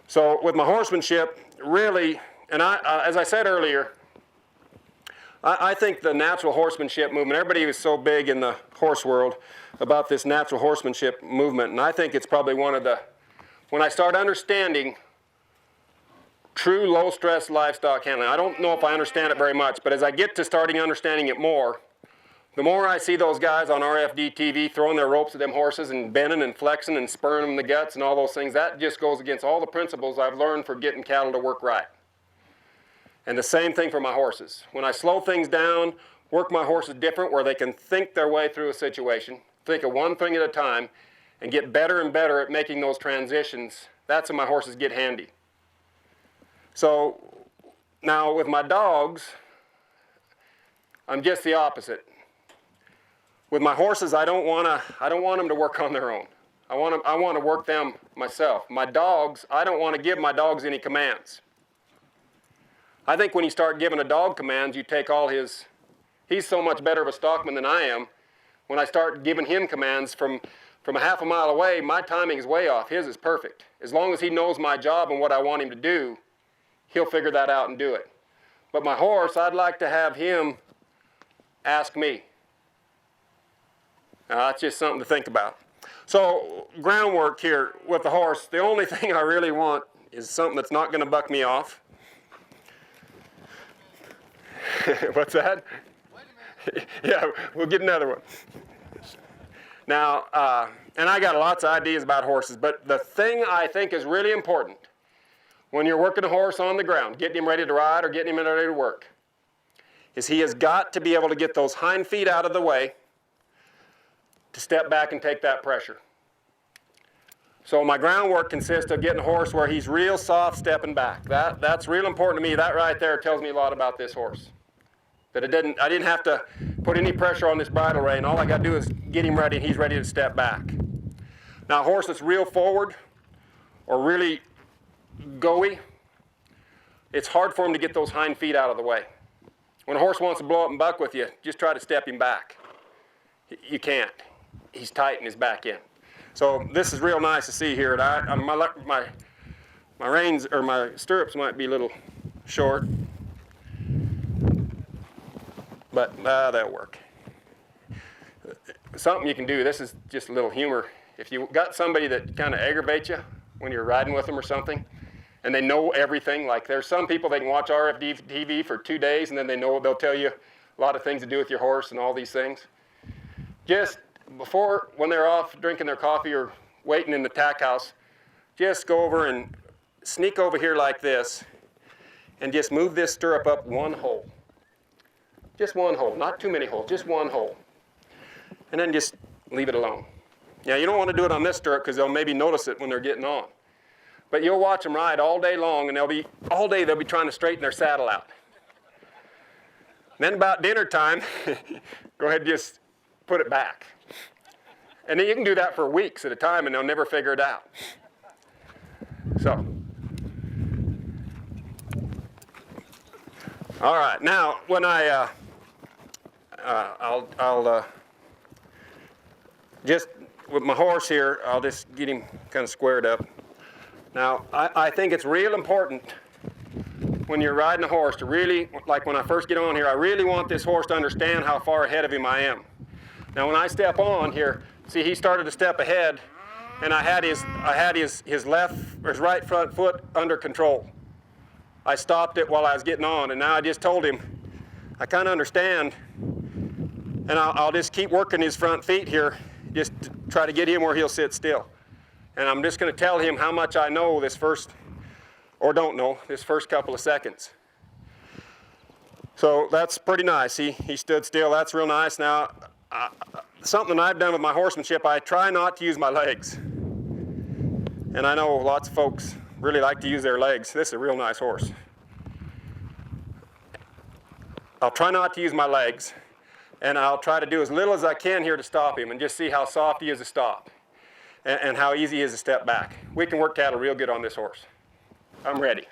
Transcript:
So with my horsemanship, really, and as I said earlier, I think the natural horsemanship movement, everybody was so big in the horse world about this natural horsemanship movement, and I think it's probably one of the, when I start understanding true low-stress livestock handling, I don't know if I understand it very much, but as I get to starting understanding it more, the more I see those guys on RFD-TV throwing their ropes at them horses and bending and flexing and spurring them in the guts and all those things, that just goes against all the principles I've learned for getting cattle to work right. And the same thing for my horses. When I slow things down, work my horses different where they can think their way through a situation, think of one thing at a time, and get better and better at making those transitions, that's when my horses get handy. So now with my dogs, I'm just the opposite. With my horses, I don't want them to work on their own. I want to work them myself. My dogs, I don't want to give my dogs any commands. I think when you start giving a dog commands, you take all his, he's so much better of a stockman than I am. When I start giving him commands from a half a mile away, my timing is way off. His is perfect. As long as he knows my job and what I want him to do, he'll figure that out and do it. But my horse, I'd like to have him ask me. That's just something to think about. So groundwork here with the horse, the only thing I really want is something that's not going to buck me off. What's that? Yeah, we'll get another one. Now, and I got lots of ideas about horses, but the thing I think is really important when you're working a horse on the ground, getting him ready to ride or getting him ready to work, is he has got to be able to get those hind feet out of the way to step back and take that pressure. So my groundwork consists of getting a horse where he's real soft stepping back. That's real important to me. That right there tells me a lot about this horse. That I didn't have to put any pressure on this bridle rein. All I got to do is get him ready and he's ready to step back. Now a horse that's real forward or really goey, it's hard for him to get those hind feet out of the way. When a horse wants to blow up and buck with you, just try to step him back. You can't. He's tight in his back end. So this is real nice to see here. And my reins or my stirrups might be a little short, but that'll work. Something you can do, this is just a little humor. If you got somebody that kind of aggravates you when you're riding with them or something, and they know everything, like there's some people they can watch RFD-TV for 2 days and then they'll tell you a lot of things to do with your horse and all these things. Just before, when they're off drinking their coffee or waiting in the tack house, just go over and sneak over here like this and just move this stirrup up one hole. Just one hole, not too many holes, just one hole. And then just leave it alone. Now you don't want to do it on this stirrup because they'll maybe notice it when they're getting on. But you'll watch them ride all day long and all day they'll be trying to straighten their saddle out. And then about dinner time, go ahead and just put it back. And then you can do that for weeks at a time and they'll never figure it out. So, all right, now when I'll just, with my horse here, I'll just get him kind of squared up. Now, I think it's real important when you're riding a horse to really, like when I first get on here, I really want this horse to understand how far ahead of him I am. Now when I step on here, see he started to step ahead and I had his right front foot under control. I stopped it while I was getting on and now I just told him, I kind of understand and I'll just keep working his front feet here just to try to get him where he'll sit still. And I'm just going to tell him how much I know this first, or don't know, this first couple of seconds. So that's pretty nice. He stood still. That's real nice. Now, something I've done with my horsemanship, I try not to use my legs. And I know lots of folks really like to use their legs. This is a real nice horse. I'll try not to use my legs, and I'll try to do as little as I can here to stop him and just see how soft he is to stop and how easy he is to step back. We can work cattle real good on this horse. I'm ready.